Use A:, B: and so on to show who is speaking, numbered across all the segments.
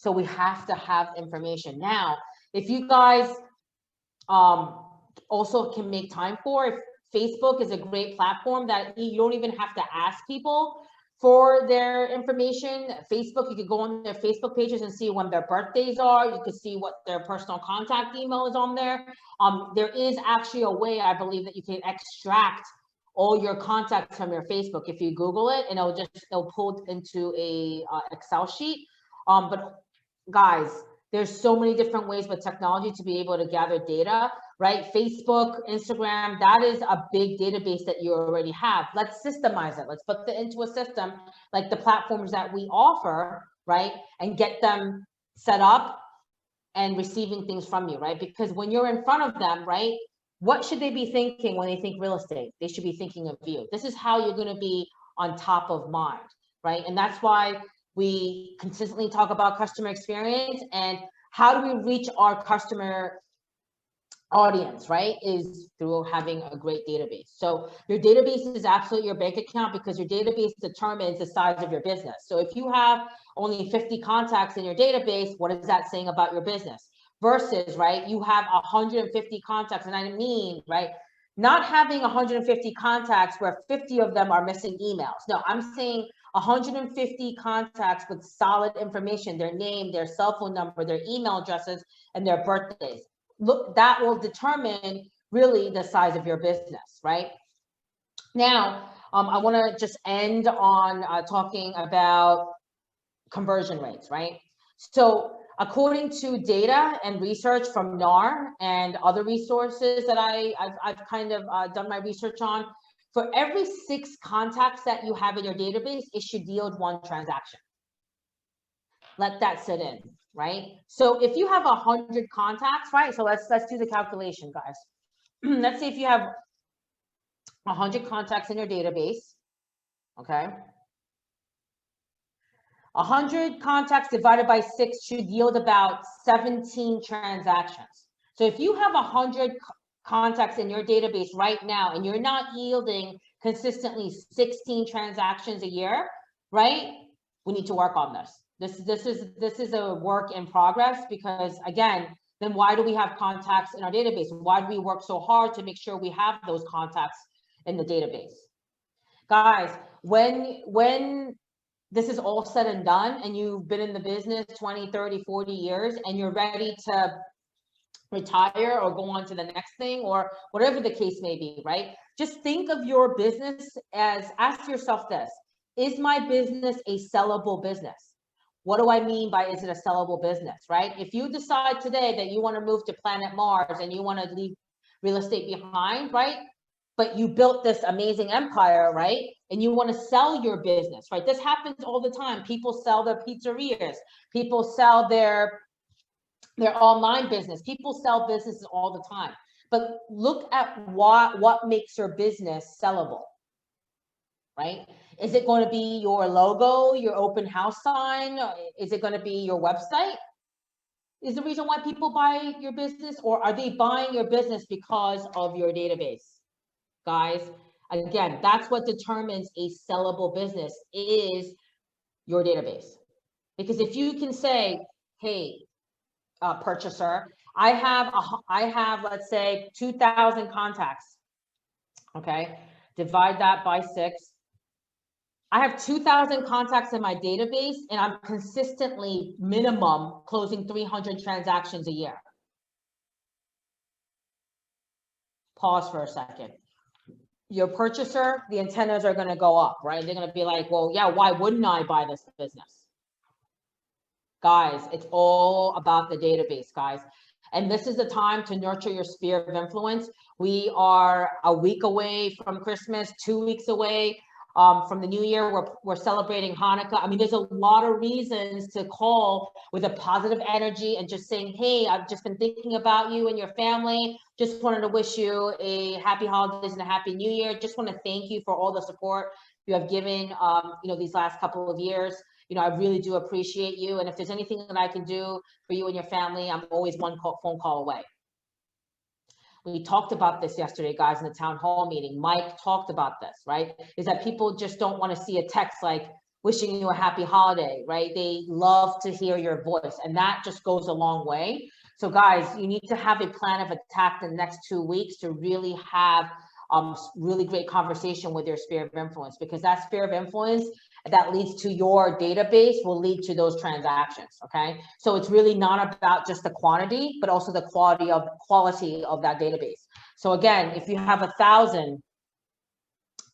A: So we have to have information. Now, if you guys also can make time for, if Facebook is a great platform that you don't even have to ask people for their information. Facebook, you could go on their Facebook pages and see when their birthdays are. You could see what their personal contact email is on there. There is actually a way, I believe, that you can extract all your contacts from your Facebook. If you Google it, and it'll pull into a Excel sheet. But guys, there's so many different ways with technology to be able to gather data, right? Facebook, Instagram, that is a big database that you already have. Let's systemize it. Let's put it into a system like the platforms that we offer, right? And get them set up and receiving things from you, right? Because when you're in front of them, right, what should they be thinking when they think real estate? They should be thinking of you. This is how you're going to be on top of mind, right? And that's why we consistently talk about customer experience, and how do we reach our customer audience, right? Is through having a great database. So your database is absolutely your bank account, because your database determines the size of your business. So if you have only 50 contacts in your database, what is that saying about your business? Versus, right, you have 150 contacts, and I mean, right, not having 150 contacts where 50 of them are missing emails. No, I'm saying 150 contacts with solid information, their name, their cell phone number, their email addresses, and their birthdays. Look, that will determine really the size of your business, right? Now, I want to just end on talking about conversion rates, right? So according to data and research from NAR and other resources that I've kind of done my research on, for every 6 contacts that you have in your database, it should yield 1 transaction. Let that sit in, right? So if you have 100 contacts, right? So let's do the calculation, guys. Let's say if you have 100 contacts in your database, okay? 100 contacts divided by 6 should yield about 17 transactions. So if you have 100 contacts in your database right now, and you're not yielding consistently 16 transactions a year, right? We need to work on this. This is a work in progress, because again, then why do we have contacts in our database? Why do we work so hard to make sure we have those contacts in the database? Guys, when this is all said and done, and you've been in the business 20, 30, 40 years, and you're ready to retire or go on to the next thing, or whatever the case may be, right? Just think of your business as, ask yourself this: is my business a sellable business? What do I mean by, is it a sellable business, right? If you decide today that you want to move to planet Mars and you want to leave real estate behind, right? But you built this amazing empire, right? And you want to sell your business, right? This happens all the time. People sell their pizzerias. People sell their online business. People sell businesses all the time. But look at what makes your business sellable, right? Is it going to be your logo, your open house sign? Is it going to be your website? Is the reason why people buy your business? Or are they buying your business because of your database? Guys, again, that's what determines a sellable business, is your database. Because if you can say, hey, purchaser, I have, let's say, 2,000 contacts, okay? Divide that by 6. I have 2,000 contacts in my database, and I'm consistently minimum closing 300 transactions a year. Pause for a second. Your purchaser, the antennas are going to go up, right? They're going to be like, well, yeah, why wouldn't I buy this business? Guys, it's all about the database, guys. And this is the time to nurture your sphere of influence. We are a week away from Christmas, 2 weeks away from the new year. We're celebrating Hanukkah. I mean, there's a lot of reasons to call with a positive energy and just saying, hey, I've just been thinking about you and your family. Just wanted to wish you a happy holidays and a happy new year. Just want to thank you for all the support you have given, these last couple of years. I really do appreciate you. And if there's anything that I can do for you and your family, I'm always one phone call away. We talked about this yesterday, guys, in the town hall meeting. Mike talked about this, right? Is that people just don't want to see a text like, wishing you a happy holiday, right? They love to hear your voice, and that just goes a long way. So guys, you need to have a plan of attack the next 2 weeks to really have really great conversation with your sphere of influence, because that sphere of influence that leads to your database will lead to those transactions. Okay, so it's really not about just the quantity, but also the quality of that database. So again, if you have 1,000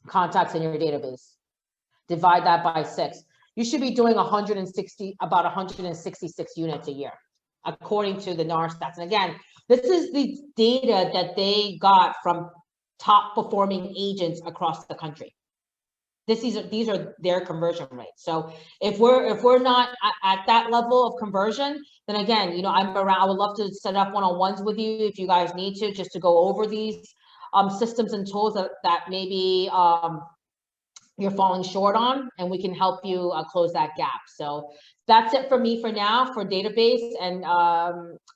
A: contacts in your database, divide that by 6, you should be doing about 166 units a year, according to the NAR stats. And again, this is the data that they got from top performing agents across the country. These are their conversion rates. So if we're not at that level of conversion, then again, you know, I'm around. I would love to set up one-on-ones with you if you guys need to, just to go over these systems and tools that maybe you're falling short on, and we can help you close that gap. So that's it for me for now for database. And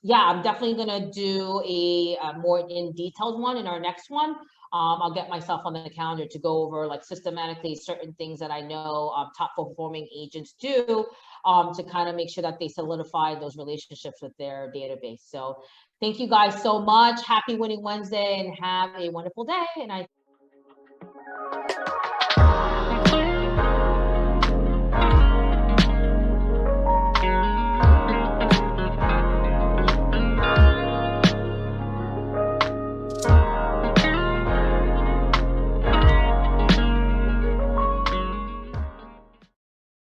A: yeah, I'm definitely gonna do a more in detailed one in our next one. I'll get myself on the calendar to go over like systematically certain things that I know top performing agents do to kind of make sure that they solidify those relationships with their database. So thank you guys so much. Happy Winning Wednesday, and have a wonderful day. And I